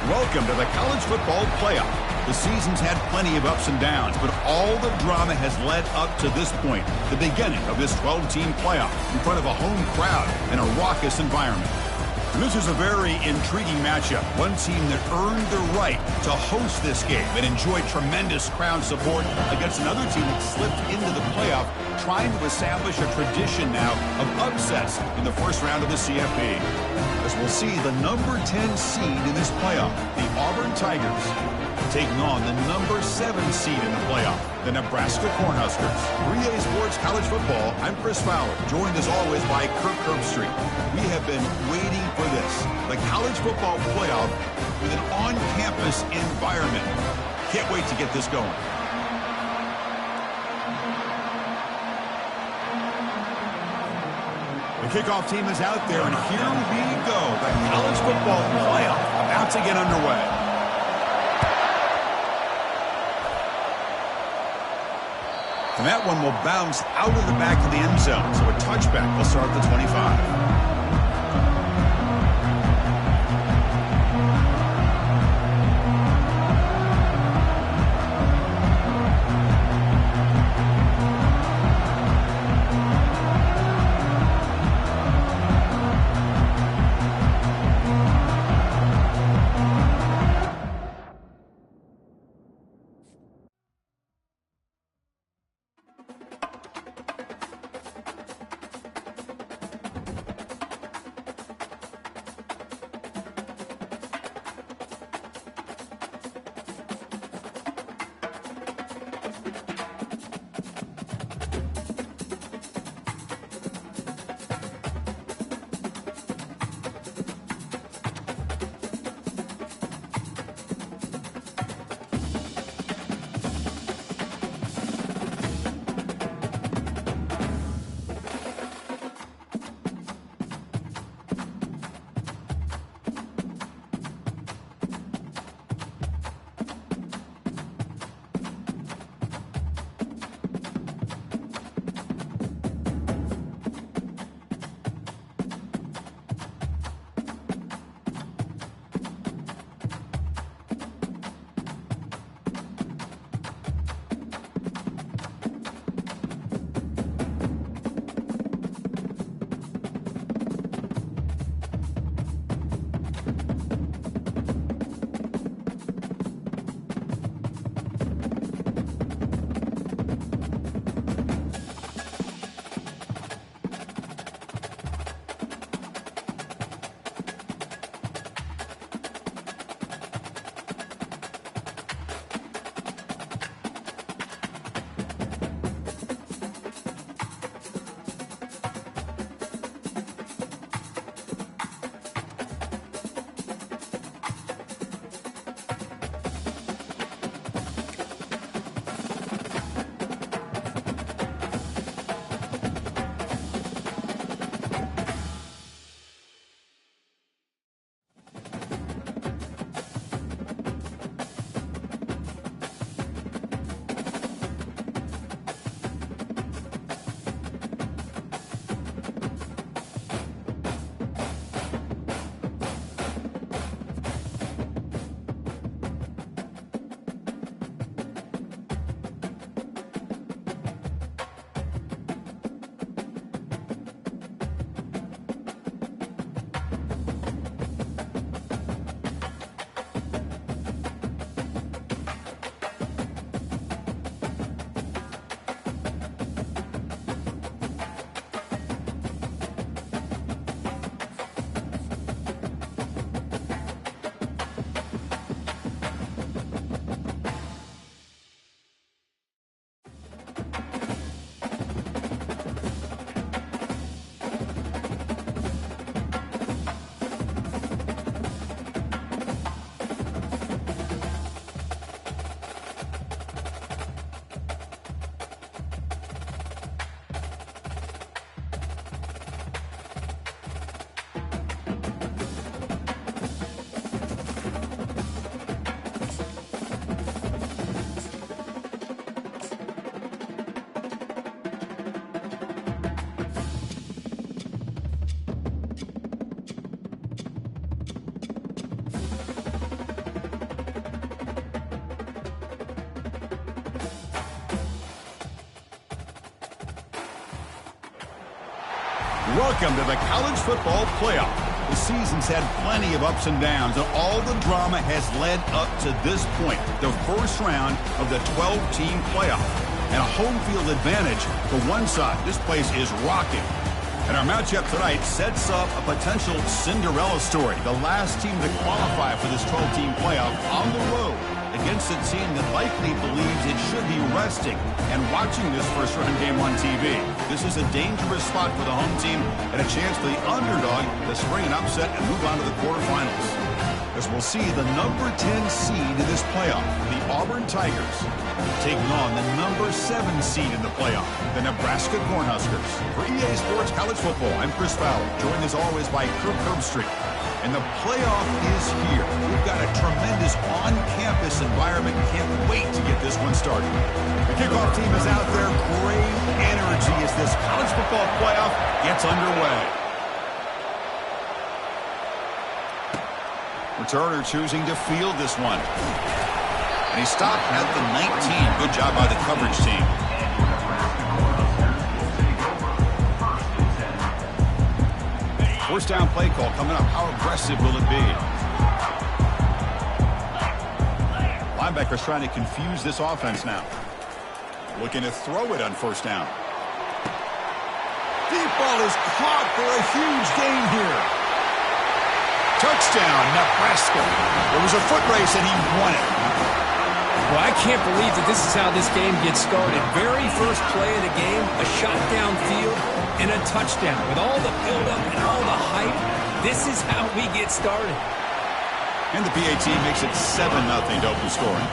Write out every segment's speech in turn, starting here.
Welcome to the college football playoff. The season's had plenty of ups and downs, but all the drama has led up to this point, the beginning of this 12-team playoff in front of a home crowd in a raucous environment. And this is a very intriguing matchup. One team that earned the right to host this game and enjoyed tremendous crowd support against another team that slipped into the playoff, trying to establish a tradition now of upsets in the first round of the CFP. As we'll see the number 10 seed in this playoff, the Auburn Tigers, taking on the number 7 seed in the playoff, the Nebraska Cornhuskers. 3A Sports College Football, I'm Chris Fowler, joined as always by Kirk Herbstreit. We have been waiting for this, the college football playoff with an on-campus environment. Can't wait to get this going. The kickoff team is out there, and here we go. The college football playoff about to get underway. And that one will bounce out of the back of the end zone, so a touchback will start at the 25. Welcome to the college football playoff. The season's had plenty of ups and downs, and all the drama has led up to this point, the first round of the 12-team playoff. And a home field advantage for one side. This place is rocking. And our matchup tonight sets up a potential Cinderella story. The last team to qualify for this 12-team playoff on the road against a team that likely believes it should be resting and watching this first-round game on TV. This is a dangerous spot for the home team and a chance for the underdog to spring an upset and move on to the quarterfinals. As we'll see the number 10 seed in this playoff, the Auburn Tigers, taking on the number 7 seed in the playoff, the Nebraska Cornhuskers. For EA Sports College Football, I'm Chris Fowler, joined as always by Kirk Herbstreit. And the playoff is here. We've got a tremendous on-campus environment. Can't wait to get this one started. The kickoff team is out there. Great energy as this college football playoff gets underway. Returner choosing to field this one. And he stopped at the 19. Good job by the coverage team. First down play call coming up. How aggressive will it be? Linebackers trying to confuse this offense now. Looking to throw it on first down. Deep ball is caught for a huge gain here. Touchdown, Nebraska. There was a foot race and he won it. Well, I can't believe that this is how this game gets started. Very first play of the game, a shot downfield and a touchdown. With all the buildup and all the hype, this is how we get started. And the PAT makes it 7-0 to open scoring.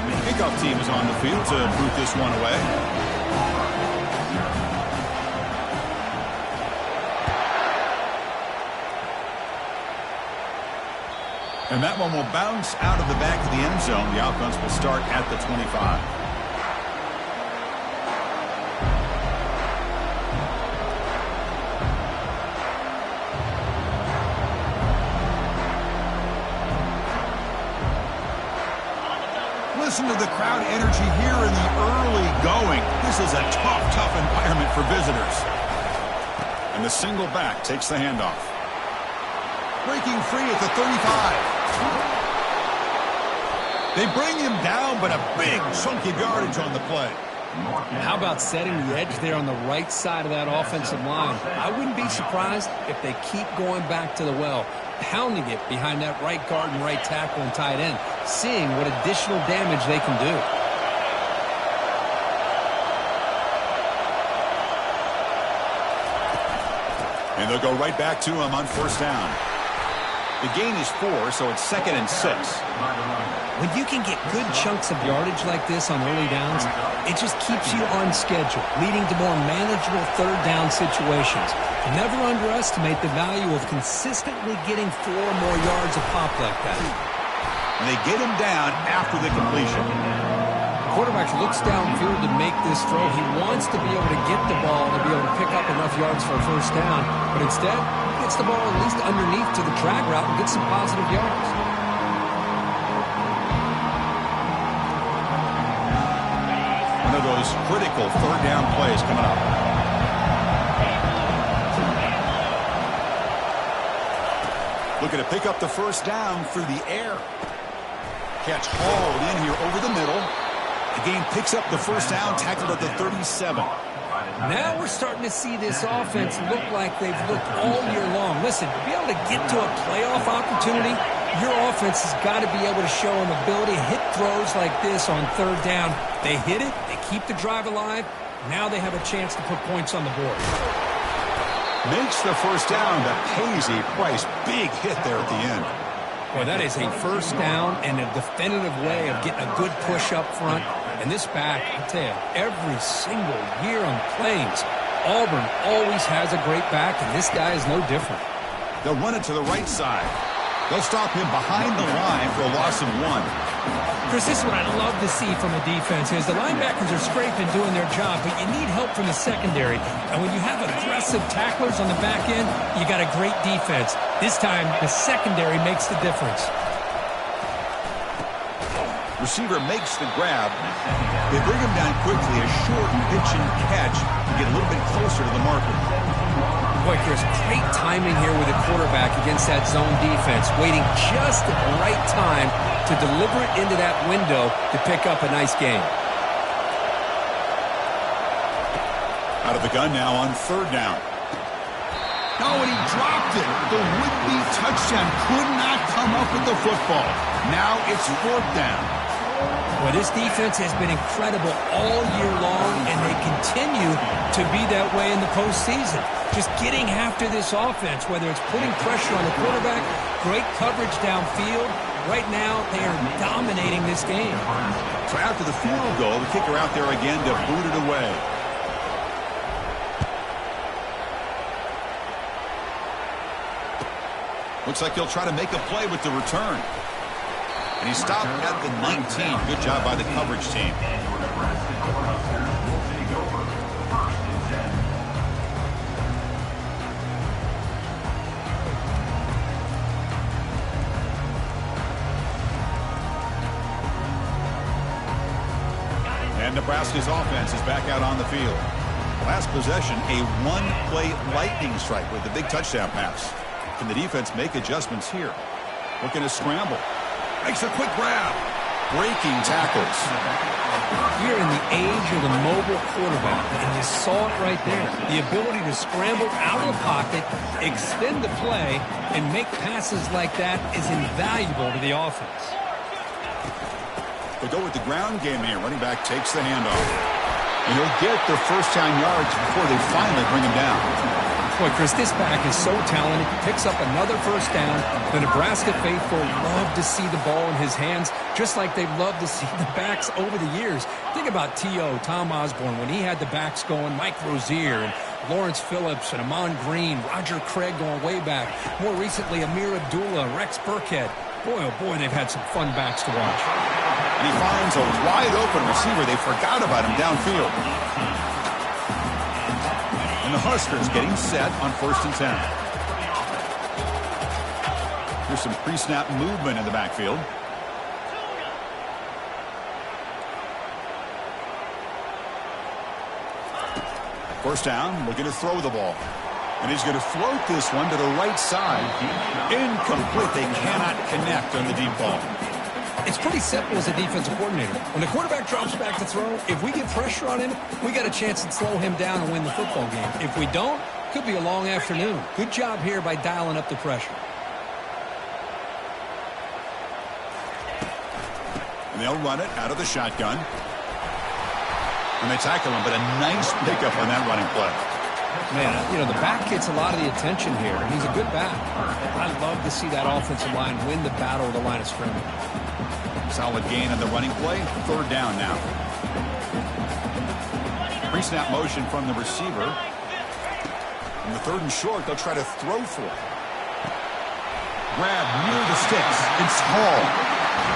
The kickoff team is on the field to boot this one away. And that one will bounce out of the back of the end zone. The offense will start at the 25. Listen to the crowd energy here in the early going. This is a tough environment for visitors. And the single back takes the handoff. Breaking free at the 35. They bring him down, but a big chunk of yardage on the play. How about setting the edge there on the right side of that offensive line? I wouldn't be surprised if they keep going back to the well, pounding it behind that right guard and right tackle and tight end, seeing what additional damage they can do. And they'll go right back to him on first down. The gain is 4, so it's 2nd and 6. When you can get good chunks of yardage like this on early downs, it just keeps you on schedule, leading to more manageable third down situations. Never underestimate the value of consistently getting 4 more yards of pop like that. And they get him down after the completion. The quarterback looks downfield to make this throw. He wants to be able to get the ball to be able to pick up enough yards for a first down, but instead, he gets the ball at least underneath to the drag route and gets some positive yards. One of those critical third down plays coming up. Looking to pick up the first down through the air. Catch hauled in here over the middle. The game picks up the first down, tackled at the 37. Now we're starting to see this offense look like they've looked all year long. Listen, to be able to get to a playoff opportunity, your offense has got to be able to show an ability to hit throws like this on third down. They hit it, they keep the drive alive. Now they have a chance to put points on the board. Makes the first down, but pays a price. Big hit there at the end. Well, that is a first down and a definitive way of getting a good push up front. And this back, I tell you, every single year on the Plains, Auburn always has a great back, and this guy is no different. They'll run it to the right side. They'll stop him behind the line for a loss of 1. Chris, this is what I love to see from a defense is the linebackers are scraping, doing their job, but you need help from the secondary. And when you have aggressive tacklers on the back end, you got a great defense. This time, the secondary makes the difference. Receiver makes the grab. They bring him down quickly, a short pitch and catch to get a little bit closer to the marker. Boy, Chris, great timing here with the quarterback against that zone defense, waiting just at the right time to deliver it into that window to pick up a nice gain. Out of the gun now on third down. Oh, and he dropped it. The would-be touchdown could not come up with the football. Now it's fourth down. Well, this defense has been incredible all year long, and they continue to be that way in the postseason. Just getting after this offense, whether it's putting pressure on the quarterback, great coverage downfield. Right now, they are dominating this game. So after the field goal, the kicker out there again to boot it away. Looks like he'll try to make a play with the return. And he stopped at the 19. Good job by the coverage team. And Nebraska's offense is back out on the field. Last possession, a one-play lightning strike with the big touchdown pass. Can the defense make adjustments here? Looking to scramble. Makes a quick grab. Breaking tackles. We're in the age of the mobile quarterback, and you saw it right there. The ability to scramble out of the pocket, extend the play, and make passes like that is invaluable to the offense. They go with the ground game here. Running back takes the handoff. And he'll get the first down yards before they finally bring him down. Boy, Chris, this back is so talented. He picks up another first down. The Nebraska faithful love to see the ball in his hands, just like they've loved to see the backs over the years. Think about T.O., Tom Osborne, when he had the backs going, Mike Rozier, and Lawrence Phillips, and Amon Green, Roger Craig going way back. More recently, Amir Abdullah, Rex Burkhead. Boy, oh boy, they've had some fun backs to watch. And he finds a wide-open receiver. They forgot about him downfield. And the Huskers getting set on 1st and 10. Here's some pre-snap movement in the backfield. First down, looking to throw the ball. And he's going to float this one to the right side. Incomplete. They cannot connect on the deep ball. It's pretty simple as a defensive coordinator. When the quarterback drops back to throw, if we get pressure on him, we got a chance to slow him down and win the football game. If we don't, could be a long afternoon. Good job here by dialing up the pressure. And they'll run it out of the shotgun. And they tackle him, but a nice pickup on that running play. Man, you know, the back gets a lot of the attention here. He's a good back. I love to see that offensive line win the battle of the line of scrimmage. Solid gain on the running play. Third down now. Pre-snap motion from the receiver. In the 3rd and short, they'll try to throw for it. Grab near the sticks. It's called.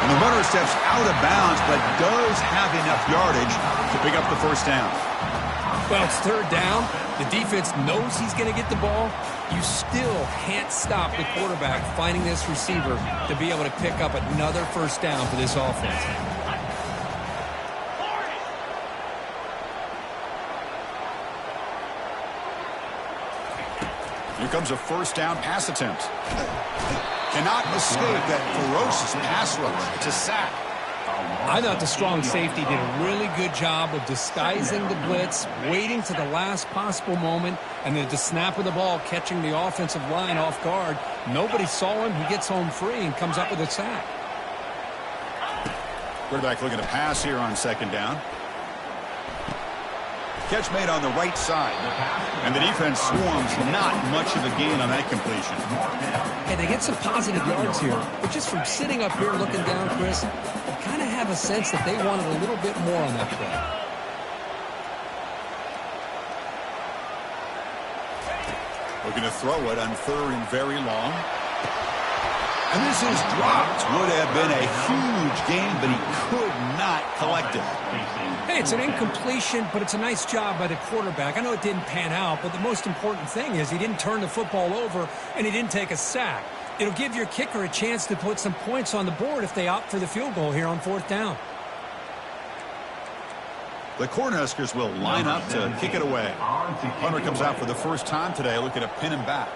And the runner steps out of bounds, but does have enough yardage to pick up the first down. Well, it's 3rd down. The defense knows he's going to get the ball. You still can't stop the quarterback finding this receiver to be able to pick up another first down for this offense. Here comes a first down pass attempt. Cannot escape that ferocious pass rush. It's a sack. I thought the strong safety did a really good job of disguising the blitz, waiting to the last possible moment, and then at the snap of the ball, catching the offensive line off guard. Nobody saw him. He gets home free and comes up with a sack. Quarterback looking to pass here on 2nd down. Catch made on the right side. And the defense swarms not much of a gain on that completion. Hey, they get some positive yards here, but just from sitting up here looking down, Chris, I kind of have a sense that they wanted a little bit more on that play. Looking to throw it on 3rd and very long. And this is dropped. Would have been a huge gain, but he could not collect it. Hey, it's an incompletion, but it's a nice job by the quarterback. I know it didn't pan out, but the most important thing is he didn't turn the football over and he didn't take a sack. It'll give your kicker a chance to put some points on the board if they opt for the field goal here on 4th down. The Cornhuskers will line up to kick it away. Punter comes out for the first time today, looking to pin him back.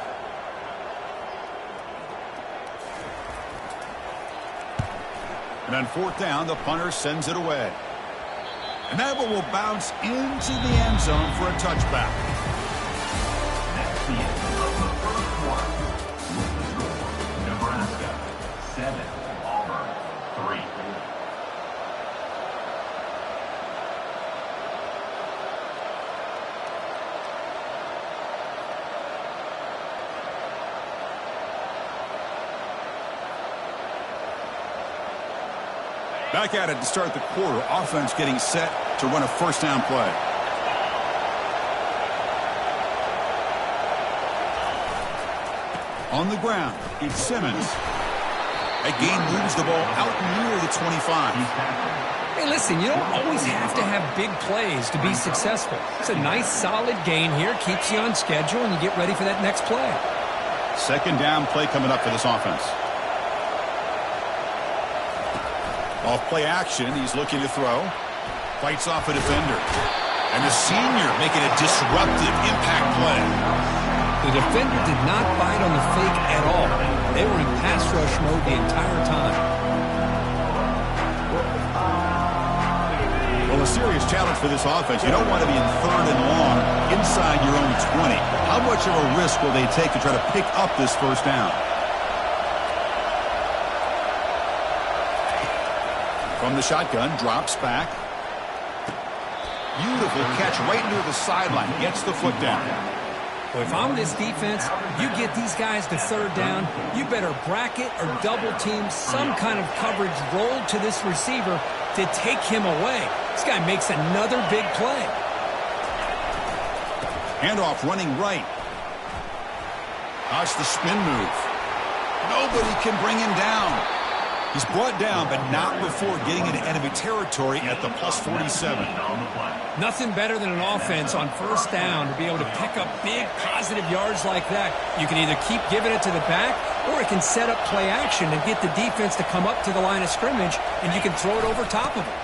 And on 4th down, the punter sends it away. And that one will bounce into the end zone for a touchback. That's the end of the first quarter. Nebraska 7, Auburn 3. Back at it to start the quarter. Offense getting set to run a first down play. On the ground, it's Simmons. That gain moves the ball out near the 25. Hey, listen, you don't always have to have big plays to be successful. It's a nice, solid gain here. Keeps you on schedule, and you get ready for that next play. Second down play coming up for this offense. Off play action, he's looking to throw. Fights off a defender. And the senior making a disruptive impact play. The defender did not bite on the fake at all. They were in pass rush mode the entire time. Well, a serious challenge for this offense. You don't want to be in 3rd and long inside your own 20. How much of a risk will they take to try to pick up this first down? From the shotgun, drops back. Beautiful catch right near the sideline. Gets the foot down. Well, if I'm this defense, you get these guys to 3rd down, you better bracket or double team some kind of coverage rolled to this receiver to take him away. This guy makes another big play. Handoff running right. Watch the spin move. Nobody can bring him down. He's brought down, but not before getting into enemy territory at the +47. Nothing better than an offense on 1st down to be able to pick up big positive yards like that. You can either keep giving it to the back, or it can set up play action and get the defense to come up to the line of scrimmage, and you can throw it over top of them.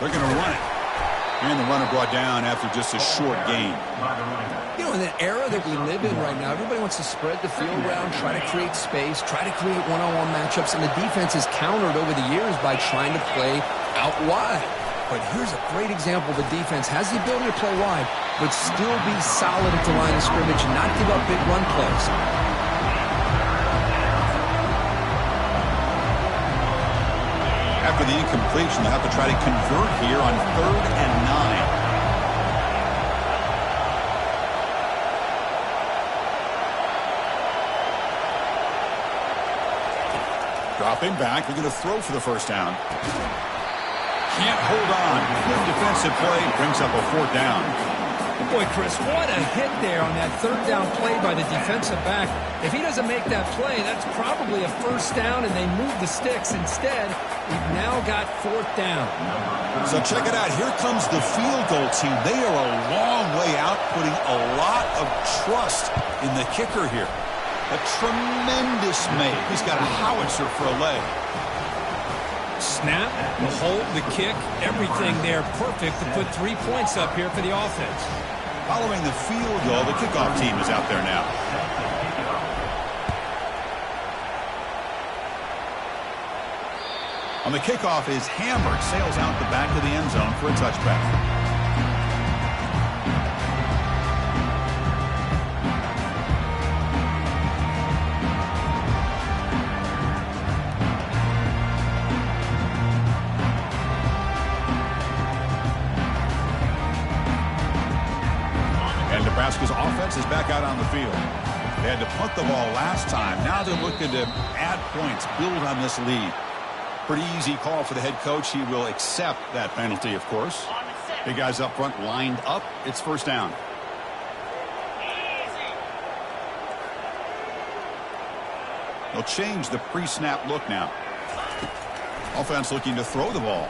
They're going to run it. And the runner brought down after just a short gain. You know, in the era that we live in right now, everybody wants to spread the field around, try to create space, try to create one-on-one matchups, and the defense has countered over the years by trying to play out wide. But here's a great example. The defense has the ability to play wide, but still be solid at the line of scrimmage and not give up big run plays. After the incompletion, they'll have to try to convert here on 3rd and 9. Dropping back, they're going to throw for the first down. Can't hold on. Good defensive play, brings up a 4th down. Boy, Chris, what a hit there on that 3rd down play by the defensive back. If he doesn't make that play, that's probably a first down, and they move the sticks. Instead, we've now got 4th down. So check it out. Here comes the field goal team. They are a long way out, putting a lot of trust in the kicker here. A tremendous make. He's got a howitzer for a leg. Snap, the hold, the kick, everything there perfect to put 3 points up here for the offense. Following the field goal, the kickoff team is out there now. On the kickoff is hammered, sails out the back of the end zone for a touchback. Nebraska's offense is back out on the field. They had to punt the ball last time. Now they're looking to add points, build on this lead. Pretty easy call for the head coach. He will accept that penalty, of course. Big guys up front lined up. It's first down. They'll change the pre-snap look now. Offense looking to throw the ball.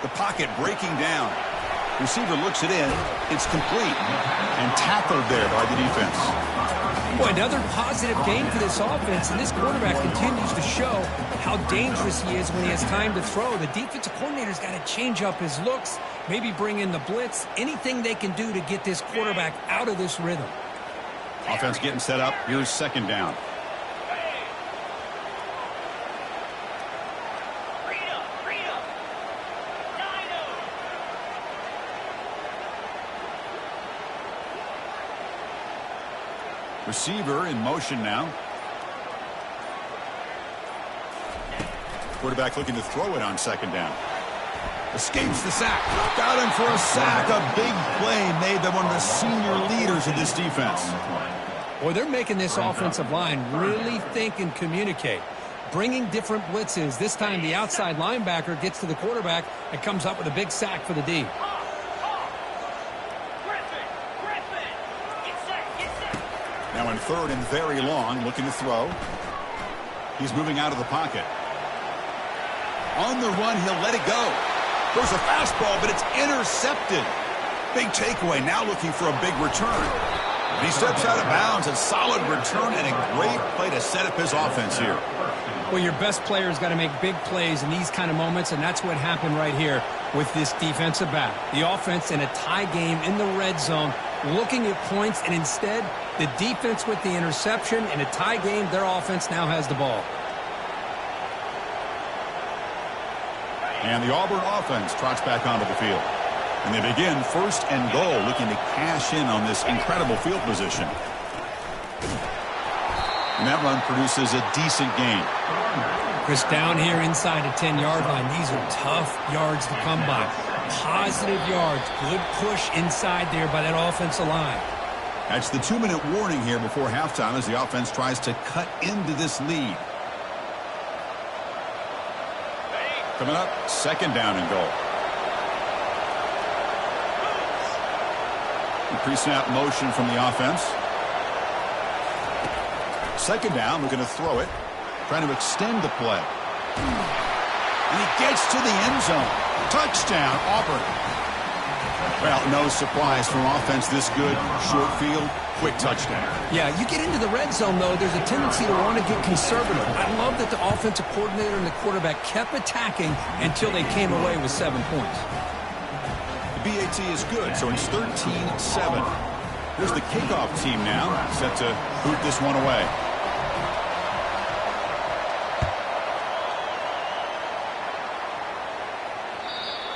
The pocket breaking down. Receiver looks it in. It's complete. And tackled there by the defense. Boy, another positive game for this offense, and this quarterback continues to show how dangerous he is when he has time to throw. The defensive coordinator's got to change up his looks, maybe bring in the blitz, anything they can do to get this quarterback out of this rhythm. Offense getting set up. Here's second down. Receiver in motion now. Quarterback looking to throw it on second down. Escapes the sack. Got him for a sack. A big play made by one of the senior leaders of this defense. Boy, they're making this offensive line really think and communicate. Bringing different blitzes. This time the outside linebacker gets to the quarterback and comes up with a big sack for the D. Now in third and very long, looking to throw. He's moving out of the pocket. On the run, he'll let it go. Goes a fastball, but it's intercepted. Big takeaway, now looking for a big return. And he steps out of bounds. A solid return and a great play to set up his offense here. Well, your best player's got to make big plays in these kind of moments, and that's what happened right here with this defensive back. The offense in a tie game in the red zone, looking at points, and instead, the defense with the interception. In a tie game, their offense now has the ball. And the Auburn offense trots back onto the field. And they begin first and goal, looking to cash in on this incredible field position. And that run produces a decent gain. Chris, down here inside the 10-yard line, these are tough yards to come by. Positive yards, good push inside there by that offensive line. That's the 2-minute warning here before halftime as the offense tries to cut into this lead. Coming up, second down and goal. Pre-snap motion from the offense. Second down, we're going to throw it. Trying to extend the play. And he gets to the end zone. Touchdown, Auburn. Well, no surprise from offense this good. Short field, quick touchdown. Yeah, you get into the red zone, though, there's a tendency to want to get conservative. I love that the offensive coordinator and the quarterback kept attacking until they came away with 7 points. The BAT is good, so it's 13-7. Here's the kickoff team now, set to boot this one away.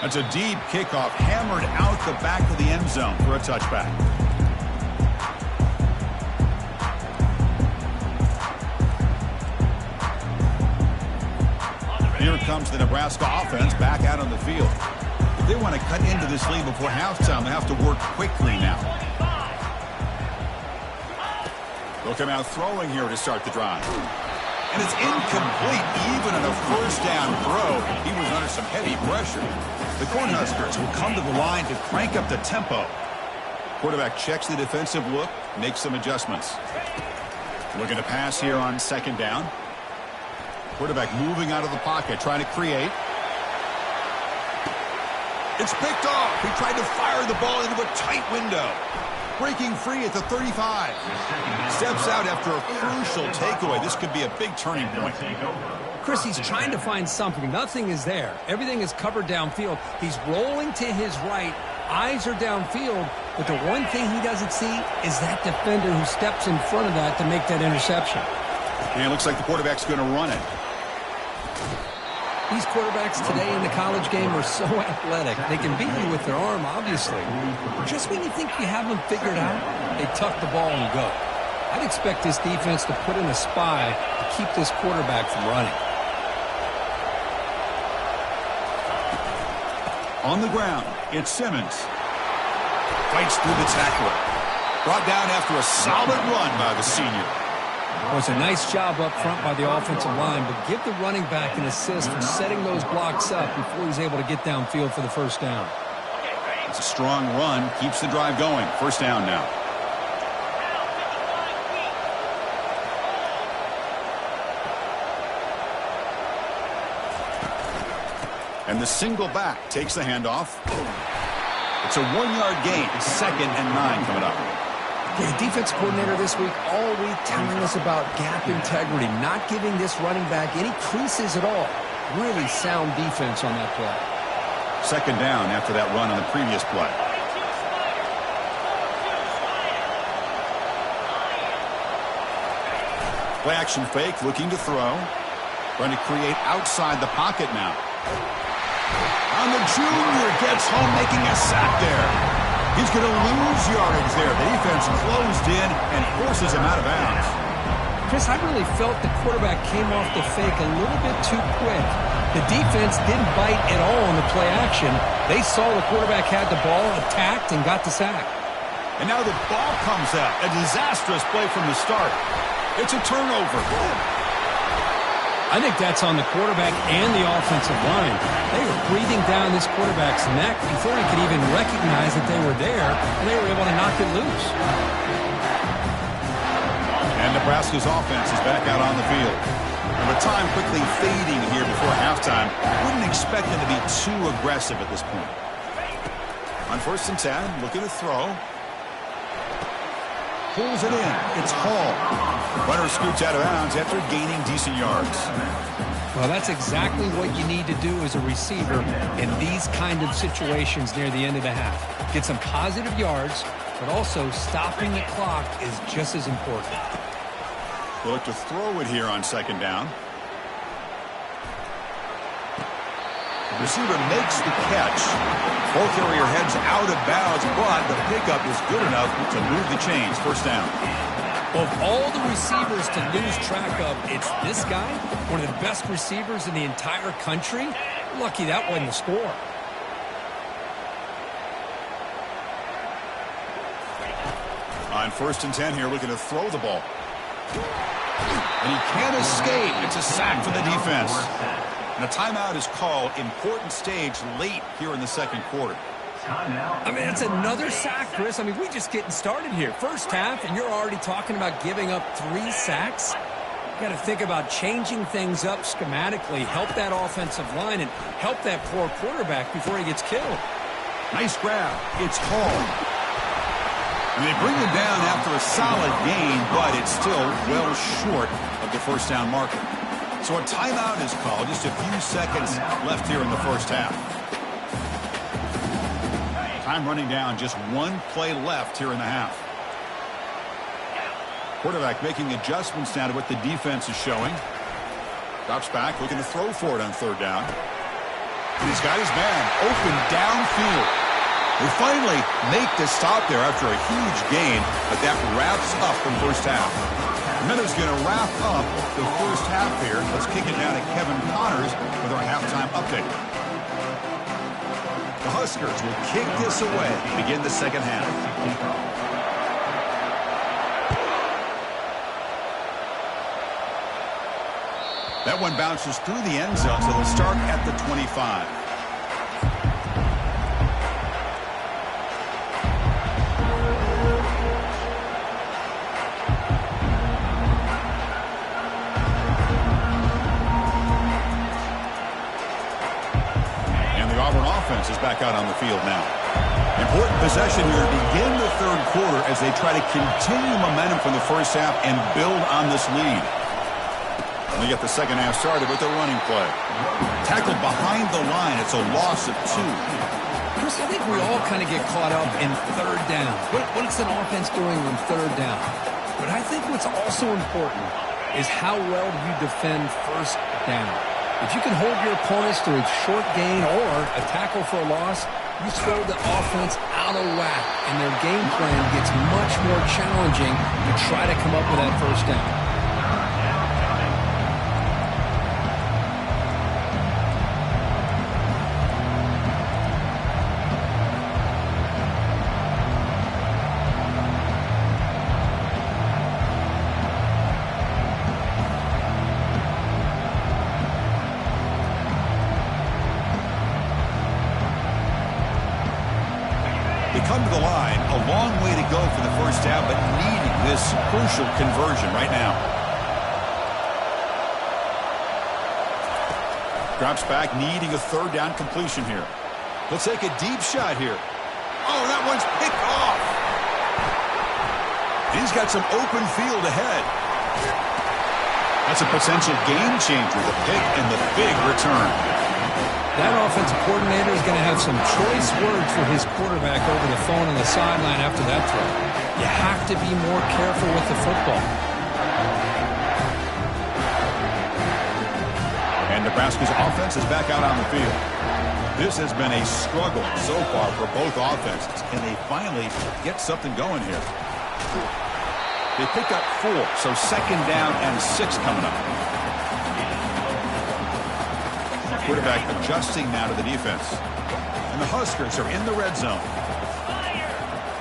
That's a deep kickoff, hammered out the back of the end zone for a touchback. Here comes the Nebraska offense back out on the field. If they want to cut into this lead before halftime, they have to work quickly now. They'll come out throwing here to start the drive. And it's incomplete, even on a first down throw. He was under some heavy pressure. The Cornhuskers will come to the line to crank up the tempo. Quarterback checks the defensive look, makes some adjustments. Looking to pass here on second down. Quarterback moving out of the pocket, trying to create. It's picked off. He tried to fire the ball into a tight window. Breaking free at the 35. Steps out after a crucial takeaway. This could be a big turning point. Chris, he's trying to find something. Nothing is there. Everything is covered downfield. He's rolling to his right. Eyes are downfield. But the one thing he doesn't see is that defender who steps in front of that to make that interception. And it looks like the quarterback's going to run it. These quarterbacks today in the college game are so athletic. They can beat you with their arm, obviously. Just when you think you have them figured out, they tuck the ball and go. I'd expect this defense to put in a spy to keep this quarterback from running. On the ground, it's Simmons. Fights through the tackler. Brought down after a solid run by the senior. Well, it's a nice job up front by the offensive line, but give the running back an assist for setting those blocks up before he's able to get downfield for the first down. It's a strong run, keeps the drive going. First down now. And the single back takes the handoff. It's a 1-yard gain. 2nd and 9 coming up. The defense coordinator this week all week telling us about gap integrity, not giving this running back any creases at all. Really sound defense on that play. Second down after that run on the previous play. Play action fake, looking to throw. Trying to create outside the pocket now. And the junior gets home, making a sack there. He's going to lose yardage there. The defense closed in and forces him out of bounds. Chris, I really felt the quarterback came off the fake a little bit too quick. The defense didn't bite at all on the play action. They saw the quarterback had the ball, attacked, and got the sack. And now the ball comes out. A disastrous play from the start. It's a turnover. I think that's on the quarterback and the offensive line. They were breathing down this quarterback's neck before he could even recognize that they were there, and they were able to knock it loose. And Nebraska's offense is back out on the field. And with time quickly fading here before halftime, wouldn't expect them to be too aggressive at this point. On 1st and 10, looking to throw. Pulls it in. It's Hall. Runner scoots out of bounds after gaining decent yards. Well, that's exactly what you need to do as a receiver in these kind of situations near the end of the half. Get some positive yards, but also stopping the clock is just as important. We'll look to throw it here on 2nd down. The receiver makes the catch. Ball carrier heads out of bounds, but the pickup is good enough to move the chains. 1st down. Of all the receivers to lose track of, it's this guy, one of the best receivers in the entire country. Lucky that wasn't the score. On 1st and 10 here, looking to throw the ball. And he can't escape. It's a sack for the defense. And a timeout is called. Important stage late here in the 2nd quarter. I mean, it's another sack, Chris. I mean, we're just getting started here. First half, and you're already talking about giving up 3 sacks. You got to think about changing things up schematically, help that offensive line, and help that poor quarterback before he gets killed. Nice grab. It's Hall. And they bring him down after a solid gain, but it's still well short of the 1st down marker. So a timeout is called. Just a few seconds left here in the 1st half. Time running down. Just 1 play left here in the half. Quarterback making adjustments now to what the defense is showing. Drops back, looking to throw for it on 3rd down. And he's got his man open downfield. They finally make the stop there after a huge gain, but that wraps up the 1st half. And then it's going to wrap up the 1st half here. Let's kick it down to Kevin Connors with our halftime update. The Huskers will kick this away to begin the 2nd half. That one bounces through the end zone, so they'll start at the 25. Is back out on the field now. Important possession here to begin the 3rd quarter as they try to continue momentum from the 1st half and build on this lead. They get the 2nd half started with a running play. Tackled behind the line. It's a loss of 2. Chris, I think we all kind of get caught up in 3rd down. What's an offense doing on 3rd down? But I think what's also important is how well do you defend 1st down. If you can hold your opponents to a short gain or a tackle for a loss, you throw the offense out of whack, and their game plan gets much more challenging to try to come up with that 1st down. Come to the line, a long way to go for the 1st half, but needing this crucial conversion right now. Drops back, needing a 3rd down completion here. He'll take a deep shot here. Oh, that one's picked off. He's got some open field ahead. That's a potential game changer, the pick and the big return. That offensive coordinator is going to have some choice words for his quarterback over the phone on the sideline after that throw. You have to be more careful with the football. And Nebraska's offense is back out on the field. This has been a struggle so far for both offenses. Can they finally get something going here? They pick up 4, so 2nd down and 6 coming up. Quarterback adjusting now to the defense. And the Huskers are in the red zone.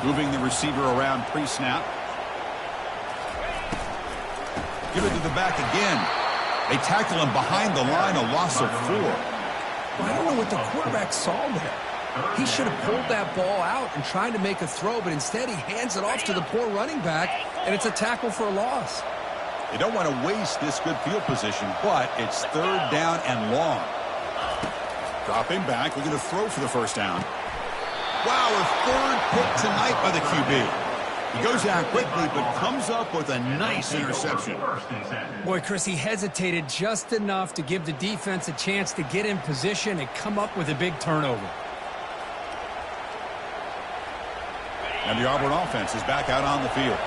Moving the receiver around pre-snap. Give it to the back again. They tackle him behind the line, a loss of 4. I don't know what the quarterback saw there. He should have pulled that ball out and tried to make a throw, but instead he hands it off to the poor running back, and it's a tackle for a loss. They don't want to waste this good field position, but it's 3rd down and long. Dropping back, looking to throw for the 1st down. Wow, a 3rd pick tonight by the QB. He goes down quickly, but comes up with a nice interception. Boy, Chris, he hesitated just enough to give the defense a chance to get in position and come up with a big turnover. And the Auburn offense is back out on the field.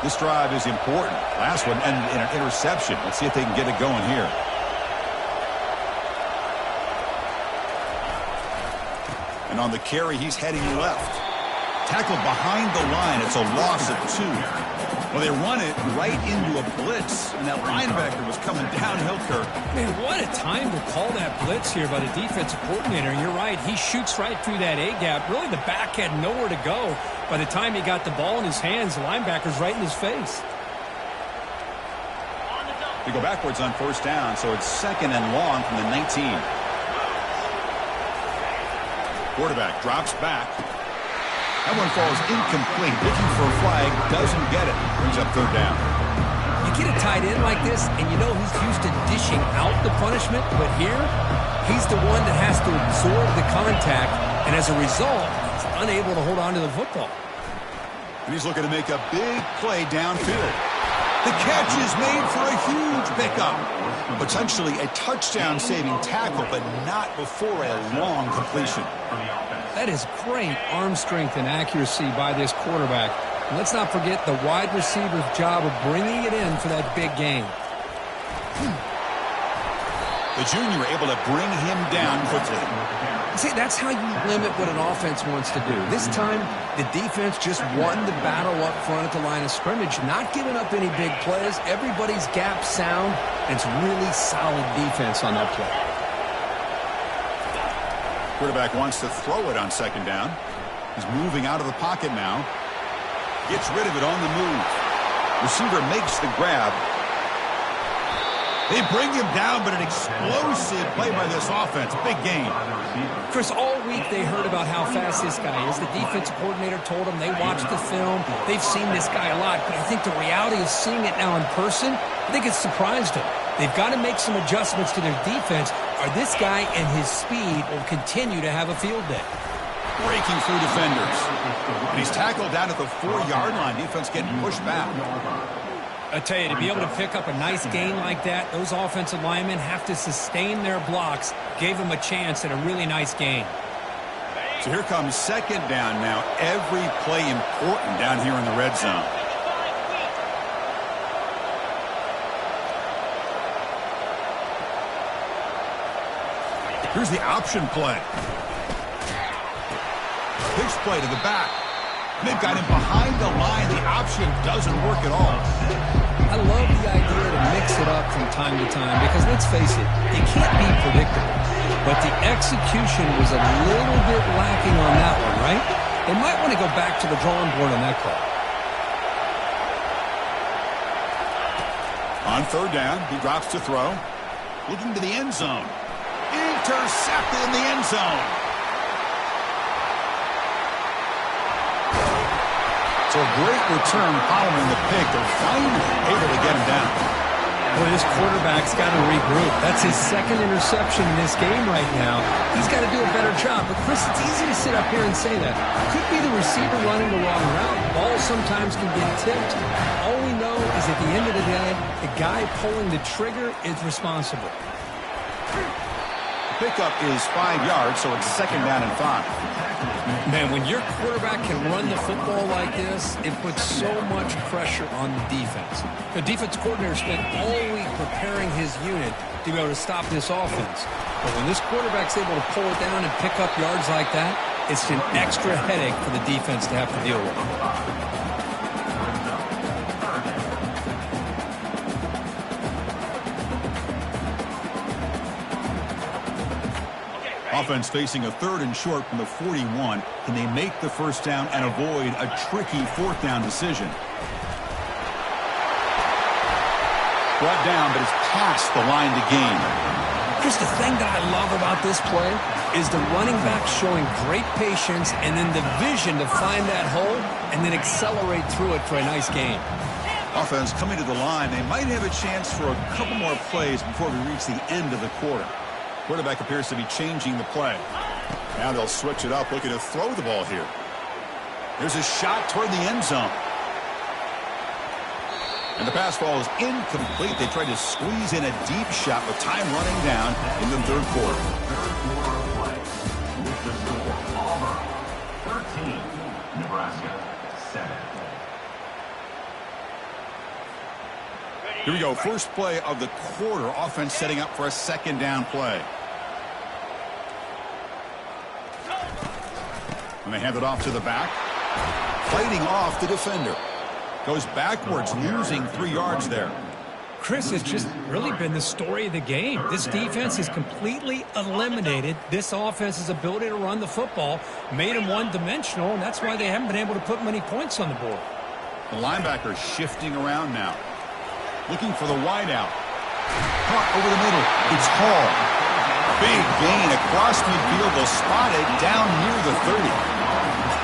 This drive is important. Last one ended in an interception. Let's see if they can get it going here. And on the carry, he's heading left. Tackled behind the line. It's a loss of 2. Well, they run it right into a blitz, and that linebacker was coming downhill, Kirk. Man, what a time to call that blitz here by the defensive coordinator. And you're right, he shoots right through that A-gap. Really, the back had nowhere to go. By the time he got the ball in his hands, the linebacker's right in his face. They go backwards on 1st down, so it's 2nd and long from the 19. Quarterback drops back. That one falls incomplete. Looking for a flag, doesn't get it. Brings up 3rd down. You get a tight end like this, and you know he's used to dishing out the punishment, but here, he's the one that has to absorb the contact, and as a result, he's unable to hold on to the football. And he's looking to make a big play downfield. The catch is made for a huge pickup. Potentially a touchdown-saving tackle, but not before a long completion. That is great arm strength and accuracy by this quarterback. And let's not forget the wide receiver's job of bringing it in for that big game. The junior able to bring him down quickly. See, that's how you limit what an offense wants to do. This time, the defense just won the battle up front at the line of scrimmage, not giving up any big plays. Everybody's gap sound, and it's really solid defense on that play. Quarterback wants to throw it on 2nd down. He's moving out of the pocket now. Gets rid of it on the move. Receiver makes the grab. They bring him down, but an explosive play by this offense. Big game. Chris, all week they heard about how fast this guy is. The defensive coordinator told them they watched the film. They've seen this guy a lot, but I think the reality of seeing it now in person, I think it's surprised them. They've got to make some adjustments to their defense, or this guy and his speed will continue to have a field day. Breaking through defenders. And he's tackled down at the 4-yard line. Defense getting pushed back. I tell you, to be able to pick up a nice gain like that, those offensive linemen have to sustain their blocks. Gave them a chance at a really nice gain. So here comes 2nd down now. Every play important down here in the red zone. Here's the option play. Pitch play to the back. They've got him behind the line. The option doesn't work at all. I love the idea to mix it up from time to time because, let's face it, you can't be predictable. But the execution was a little bit lacking on that one, right? They might want to go back to the drawing board on that call. On 3rd down, he drops to throw. Looking to the end zone. Intercepted in the end zone. So a great return following the pick. They're finally able to get him down. Boy, this quarterback's got to regroup. That's his second interception in this game right now. He's got to do a better job. But, Chris, it's easy to sit up here and say that. Could be the receiver running the wrong route. Balls sometimes can get tipped. All we know is at the end of the day, the guy pulling the trigger is responsible. The pickup is 5 yards, so it's 2nd down and 5. Man, when your quarterback can run the football like this, it puts so much pressure on the defense. The defense coordinator spent all week preparing his unit to be able to stop this offense. But when this quarterback's able to pull it down and pick up yards like that, it's an extra headache for the defense to have to deal with. Offense facing a 3rd and short from the 41. Can they make the first down and avoid a tricky 4th down decision? Brought down, but it's past the line to gain. Chris, the thing that I love about this play is the running back showing great patience and then the vision to find that hole and then accelerate through it for a nice gain. Offense coming to the line. They might have a chance for a couple more plays before we reach the end of the quarter. Quarterback appears to be changing the play. Now they'll switch it up, looking to throw the ball here. There's a shot toward the end zone. And the pass ball is incomplete. They tried to squeeze in a deep shot with time running down in the 3rd quarter. With the score, Auburn 13, Nebraska 7. Here we go. First play of the quarter. Offense setting up for a 2nd down play. And they hand it off to the back. Fighting off the defender. Goes backwards, losing 3 yards there. Chris, has just really been the story of the game. This defense has completely eliminated this offense's ability to run the football, made them one-dimensional, and that's why they haven't been able to put many points on the board. The linebacker shifting around now. Looking for the wideout. Caught over the middle. It's Hall. Big gain across midfield. They'll spot it down near the 30.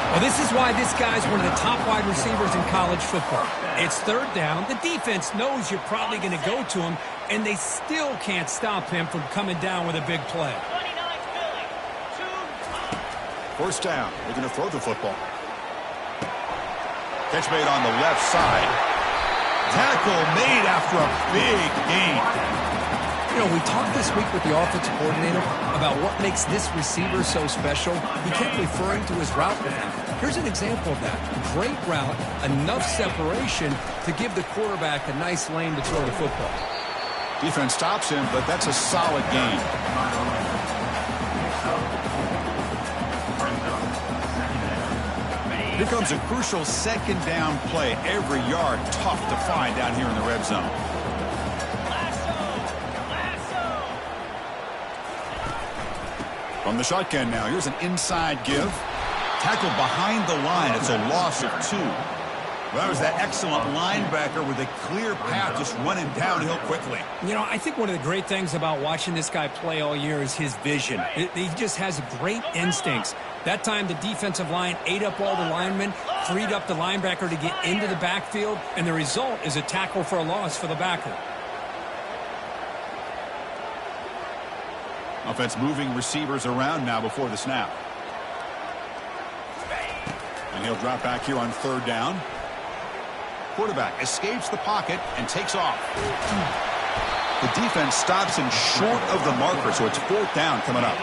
Well, this is why this guy's one of the top wide receivers in college football. It's 3rd down. The defense knows you're probably going to go to him, and they still can't stop him from coming down with a big play. 1st down. They're going to throw the football. Catch made on the left side. Tackle made after a big gain. You know, we talked this week with the offensive coordinator about what makes this receiver so special. He kept referring to his route running. Here's an example of that. Great route, enough separation to give the quarterback a nice lane to throw the football. Defense stops him, but that's a solid gain. Here comes a crucial 2nd down play. Every yard tough to find down here in the red zone. From the shotgun now, here's an inside give. Tackle behind the line. It's a loss of 2. Well, that was that excellent linebacker with a clear path just running downhill quickly. You know, I think one of the great things about watching this guy play all year is his vision. He just has great instincts. That time, the defensive line ate up all the linemen, freed up the linebacker to get into the backfield, and the result is a tackle for a loss for the backer. Offense moving receivers around now before the snap. And he'll drop back here on 3rd down. Quarterback escapes the pocket and takes off. The defense stops him short of the marker, so it's 4th down coming up.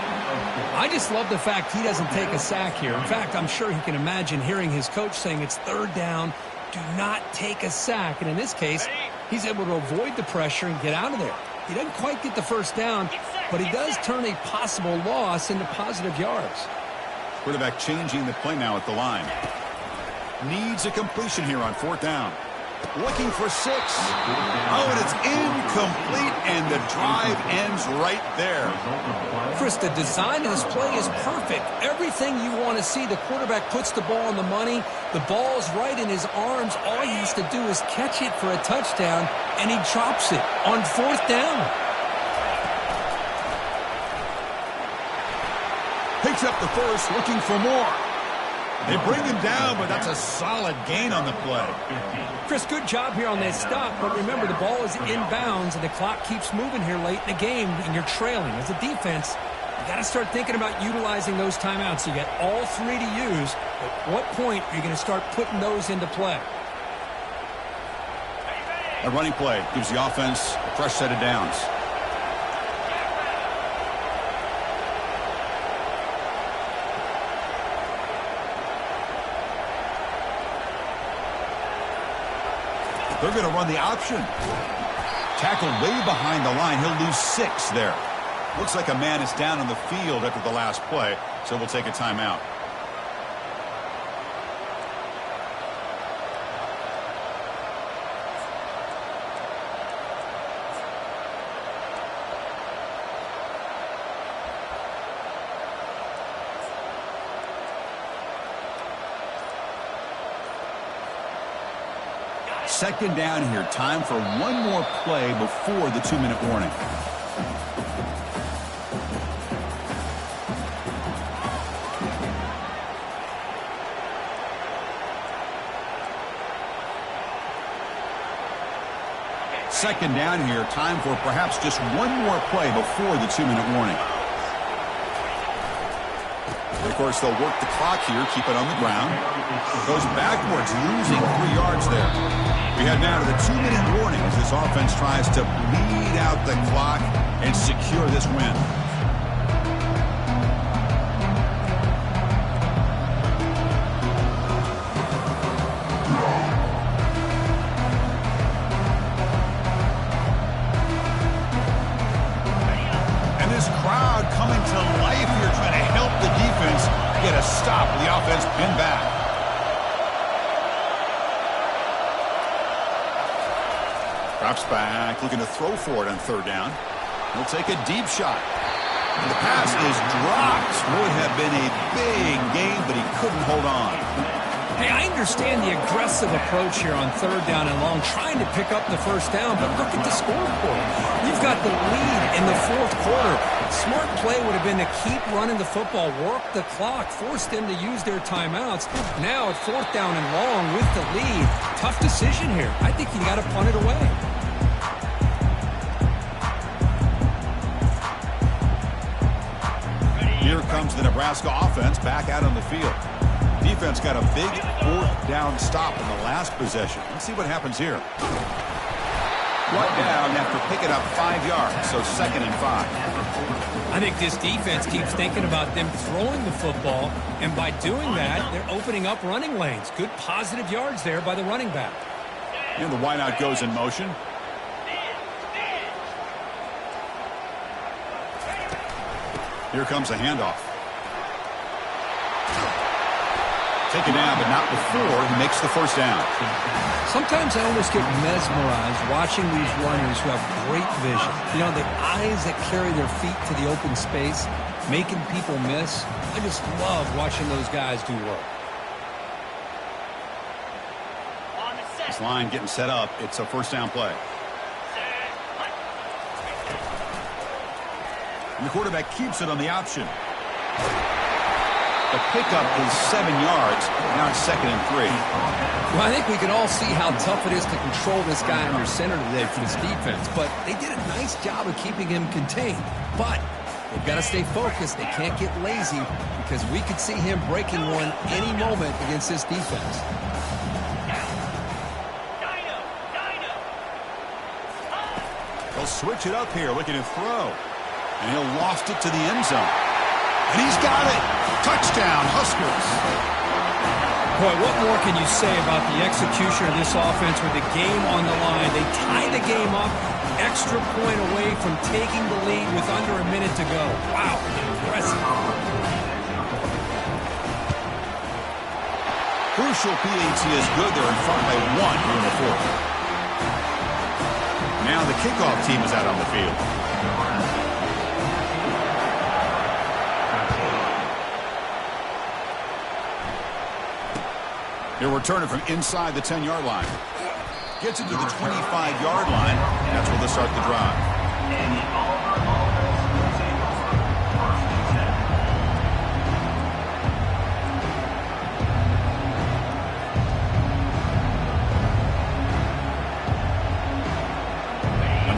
I just love the fact he doesn't take a sack here. In fact, I'm sure he can imagine hearing his coach saying it's 3rd down, do not take a sack. And in this case, he's able to avoid the pressure and get out of there. He doesn't quite get the first down, but he does turn a possible loss into positive yards. Quarterback changing the play now at the line. Needs a completion here on 4th down. Looking for 6. Oh, and it's incomplete, and the drive ends right there. Chris, the design of this play is perfect. Everything you want to see. The quarterback puts the ball on the money. The ball's right in his arms. All he has to do is catch it for a touchdown, and he drops it on 4th down. Picks up the first, looking for more. They bring him down, but that's a solid gain on the play. Chris, good job here on that stop, but remember the ball is inbounds and the clock keeps moving here late in the game and you're trailing. As a defense, you got to start thinking about utilizing those timeouts. You got all three to use. At what point are you going to start putting those into play? A running play gives the offense a fresh set of downs. They're going to run the option. Tackled way behind the line. He'll lose 6 there. Looks like a man is down on the field after the last play, so we'll take a timeout. Second down here. Time for one more play before the 2-minute warning. Second down here. Time for perhaps just one more play before the 2-minute warning. Of course, they'll work the clock here, keep it on the ground. Goes backwards, losing 3 yards there. We head now to the 2-minute warning as this offense tries to bleed out the clock and secure this win. And this crowd coming to life here, trying to help the defense get a stop with the offense pinned back. Drops back, looking to throw for it on 3rd down. He'll take a deep shot. And the pass is dropped. Would have been a big gain, but he couldn't hold on. Hey, I understand the aggressive approach here on 3rd down and long, trying to pick up the 1st down, but look at the scoreboard. You've got the lead in the 4th quarter. Smart play would have been to keep running the football, work the clock, force them to use their timeouts. Now at 4th down and long with the lead, tough decision here. I think you got to punt it away. Here comes the Nebraska offense back out on the field. Defense got a big 4th down stop in the last possession. Let's see what happens here. Brought down after picking up 5 yards, so 2nd and 5. I think this defense keeps thinking about them throwing the football, and by doing that, they're opening up running lanes. Good positive yards there by the running back. And the wideout goes in motion. Here comes a handoff. Taken down, but not before he makes the 1st down. Sometimes I almost get mesmerized watching these runners who have great vision. You know, the eyes that carry their feet to the open space, making people miss. I just love watching those guys do work. This line getting set up. It's a 1st down play. And the quarterback keeps it on the option. The pickup is 7 yards. Now it's 2nd and 3. Well, I think we can all see how tough it is to control this guy under center today for this defense. But they did a nice job of keeping him contained. But they've got to stay focused. They can't get lazy because we could see him breaking one any moment against this defense. They'll switch it up here, looking to throw. And he'll loft it to the end zone. And he's got it. Touchdown, Huskers. Boy, what more can you say about the execution of this offense with the game on the line? They tie the game up, extra point away from taking the lead with under a minute to go. Wow, impressive. Crucial PAT is good. They're in front by 1 here in the 4th. Now the kickoff team is out on the field. They're returning from inside the 10-yard line. Gets it to the 25-yard line. That's where they'll start the drive.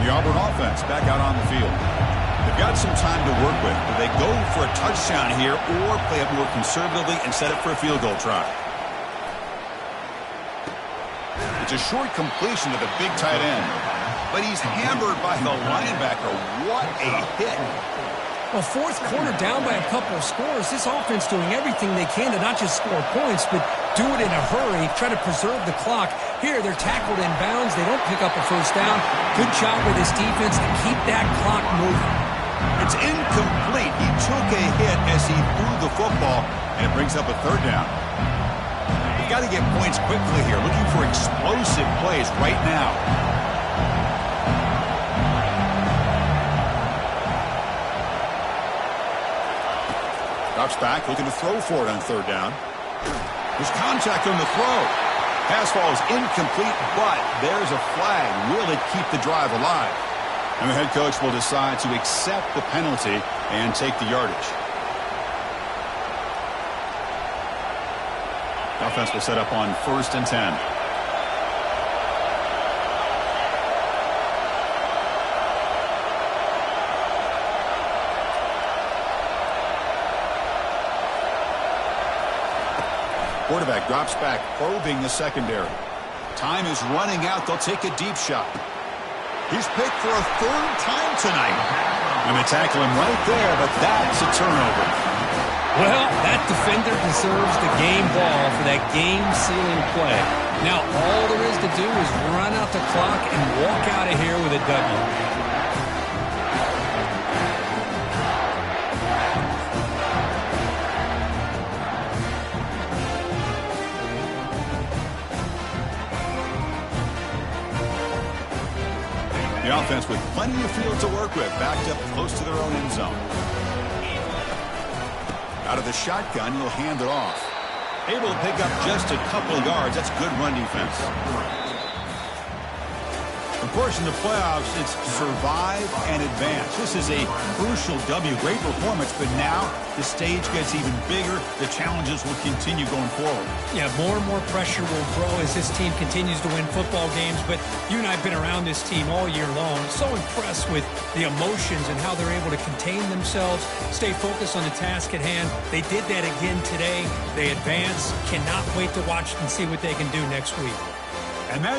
The Auburn offense back out on the field. They've got some time to work with. Do they go for a touchdown here or play it more conservatively and set it for a field goal try? It's a short completion to the big tight end. But he's hammered by the linebacker. What a hit. Well, fourth quarter down by a couple of scores. This offense doing everything they can to not just score points, but do it in a hurry, try to preserve the clock. Here, they're tackled in bounds. They don't pick up a first down. Good job with this defense to keep that clock moving. It's incomplete. He took a hit as he threw the football, and it brings up a third down. You've got to get points quickly here, looking for explosive plays right now. Drops back, looking to throw for it on third down. There's contact on the throw. Pass ball is incomplete, but there's a flag. Will it keep the drive alive? And the head coach will decide to accept the penalty and take the yardage. The offense will set up on 1st and 10. Quarterback drops back, probing the secondary. Time is running out. They'll take a deep shot. He's picked for a third time tonight. And they tackle him right there, but that's a turnover. Well, that defender deserves the game ball for that game-sealing play. Now, all there is to do is run out the clock and walk out of here with a W. The offense with plenty of field to work with, backed up close to their own end zone. Out of the shotgun, he'll hand it off. Able to pick up just a couple of yards. That's good run defense. Of course, in the playoffs, it's survive and advance. This is a crucial W. Great performance, but now the stage gets even bigger. The challenges will continue going forward. Yeah, more and more pressure will grow as this team continues to win football games. But you and I have been around this team all year long. So impressed with the emotions and how they're able to contain themselves, stay focused on the task at hand. They did that again today. They advance. Cannot wait to watch and see what they can do next week. And that